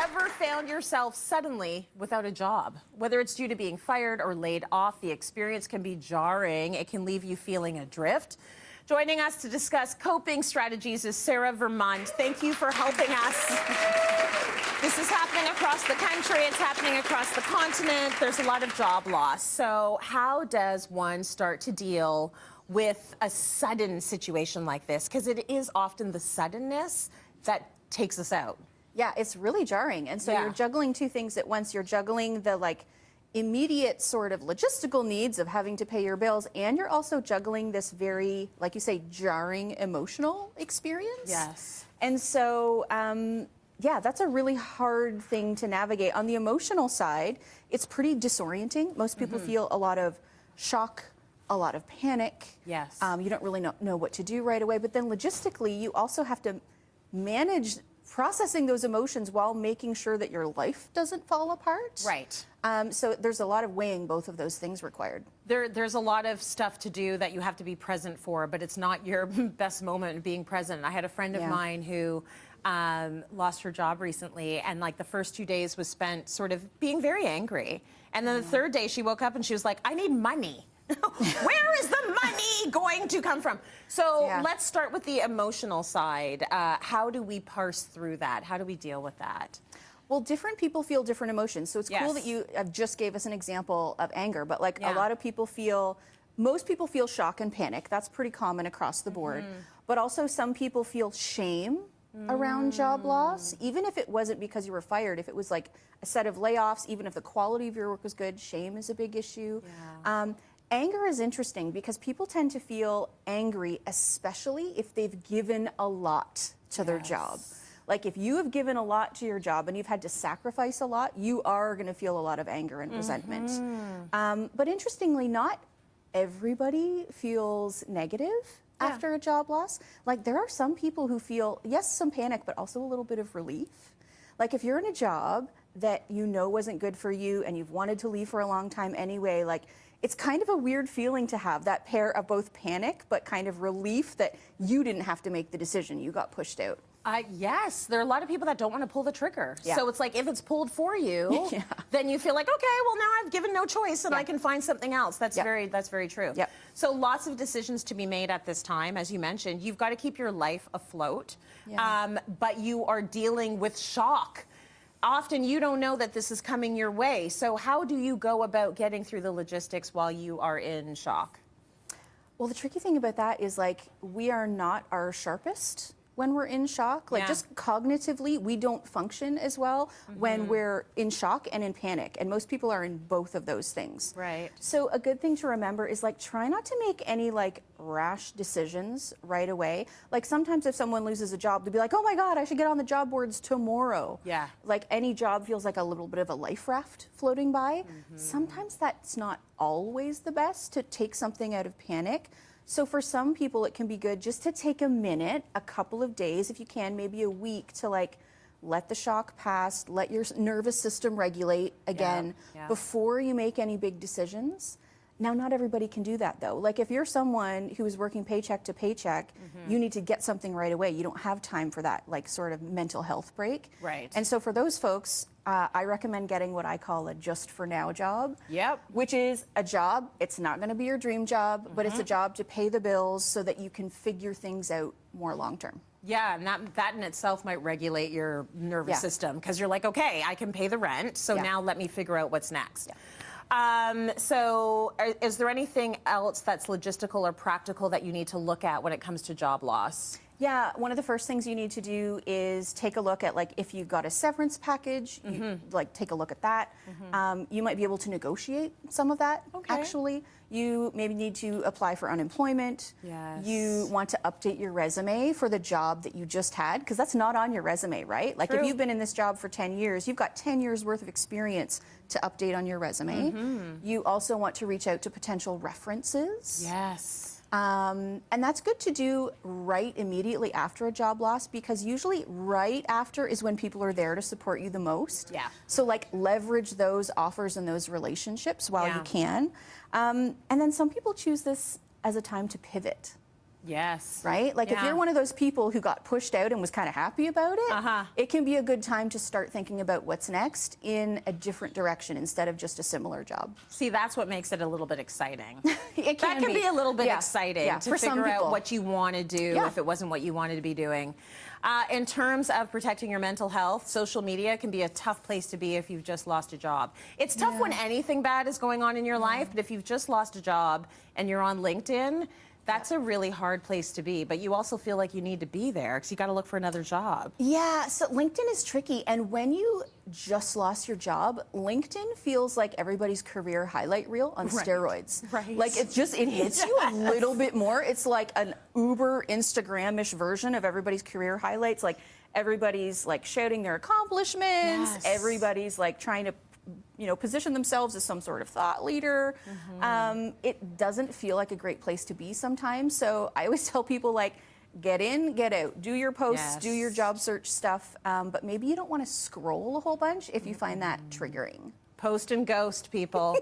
ever found yourself suddenly without a job? Whether it's due to being fired or laid off, the experience can be jarring. It can leave you feeling adrift. Joining us to discuss coping strategies is Sarah Vermunt. Thank you for helping us. This is happening across the country. It's happening across the continent. There's a lot of job loss. So how does one start to deal with a sudden situation like this? Because it is often the suddenness that takes us out. Yeah, it's really jarring. And so you're juggling two things at once. You're juggling the immediate sort of logistical needs of having to pay your bills, and you're also juggling this very, like you say, jarring emotional experience. Yes. And so, yeah, that's a really hard thing to navigate. On the emotional side, it's pretty disorienting. Most people feel a lot of shock, a lot of panic. Yes. You don't really know what to do right away. But then logistically, you also have to manage processing those emotions while making sure that your life doesn't fall apart. Right. So there's a lot of weighing both of those things required. There's a lot of stuff to do that you have to be present for, but it's not your best moment in being present. I had a friend of mine who lost her job recently, and the first 2 days was spent sort of being very angry. And then the third day she woke up and she was like, I need money. Where is the money going to come from? So let's start with the emotional side. How do we parse through that? How do we deal with that? Well, different people feel different emotions. So it's cool that you just gave us an example of anger, but a lot of people most people feel shock and panic. That's pretty common across the board. But also some people feel shame around job loss, even if it wasn't because you were fired. If it was like a set of layoffs, even if the quality of your work was good, shame is a big issue. Anger is interesting because people tend to feel angry, especially if they've given a lot to their job. Like if you have given a lot to your job and you've had to sacrifice a lot, you are going to feel a lot of anger and resentment. But interestingly, not everybody feels negative after a job loss. Like there are some people who feel, yes, some panic, but also a little bit of relief. Like if you're in a job that you know wasn't good for you and you've wanted to leave for a long time anyway, it's kind of a weird feeling to have that pair of both panic but kind of relief that you didn't have to make the decision, you got pushed out. Yes, there are a lot of people that don't want to pull the trigger. So it's like if it's pulled for you, then you feel like, okay, well now I've given no choice and I can find something else. That's very true. So lots of decisions to be made at this time. As you mentioned, you've got to keep your life afloat, but you are dealing with shock. Often you don't know that this is coming your way. So how do you go about getting through the logistics while you are in shock? Well, the tricky thing about that is we are not our sharpest when we're in shock. Just cognitively, we don't function as well when we're in shock and in panic. And most people are in both of those things. Right. So a good thing to remember is try not to make any rash decisions right away. Sometimes if someone loses a job, they'll be like, oh my God, I should get on the job boards tomorrow. Any job feels like a little bit of a life raft floating by. Sometimes that's not always the best to take something out of panic. So for some people, it can be good just to take a minute, a couple of days, if you can, maybe a week, to let the shock pass, let your nervous system regulate again before you make any big decisions. Now, not everybody can do that, though. If you're someone who is working paycheck to paycheck, you need to get something right away. You don't have time for that, sort of mental health break. Right. And so for those folks, I recommend getting what I call a just for now job. Which is a job. It's not going to be your dream job, but it's a job to pay the bills so that you can figure things out more long term. Yeah, and that in itself might regulate your nervous system because you're like, okay, I can pay the rent, so now let me figure out what's next. So is there anything else that's logistical or practical that you need to look at when it comes to job loss? Yeah, one of the first things you need to do is take a look at if you've got a severance package, you, take a look at that. You might be able to negotiate some of that, actually. You maybe need to apply for unemployment. You want to update your resume for the job that you just had, because that's not on your resume, right? If you've been in this job for 10 years, you've got 10 years worth of experience to update on your resume. You also want to reach out to potential references. And that's good to do right immediately after a job loss, because usually right after is when people are there to support you the most. So leverage those offers and those relationships while you can. And then some people choose this as a time to pivot. Yes. Right? Like if you're one of those people who got pushed out and was kind of happy about it, it can be a good time to start thinking about what's next in a different direction instead of just a similar job. See, that's what makes it a little bit exciting. It can be a little bit exciting to for figure out what you want to do if it wasn't what you wanted to be doing. In terms of protecting your mental health, social media can be a tough place to be if you've just lost a job. It's tough when anything bad is going on in your life, but if you've just lost a job and you're on LinkedIn, that's a really hard place to be, but you also feel like you need to be there because you got to look for another job. Yeah, so LinkedIn is tricky, and when you just lost your job, LinkedIn feels like everybody's career highlight reel on steroids. Right. Like it hits you a little bit more. It's like an Uber Instagram-ish version of everybody's career highlights. Like everybody's like shouting their accomplishments. Everybody's like trying to position themselves as some sort of thought leader. It doesn't feel like a great place to be sometimes. So I always tell people, like, get in, get out, do your posts, do your job search stuff, but maybe you don't want to scroll a whole bunch if you find that triggering. Post and ghost, people.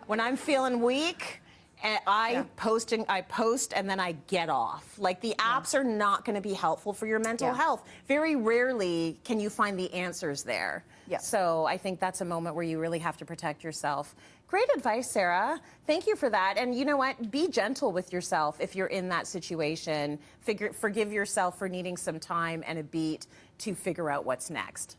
When I'm feeling weak, I post and then I get off. Like the apps are not going to be helpful for your mental health. Very rarely can you find the answers there. So I think that's a moment where you really have to protect yourself. Great advice, Sarah. Thank you for that. And you know what? Be gentle with yourself if you're in that situation. Forgive yourself for needing some time and a beat to figure out what's next.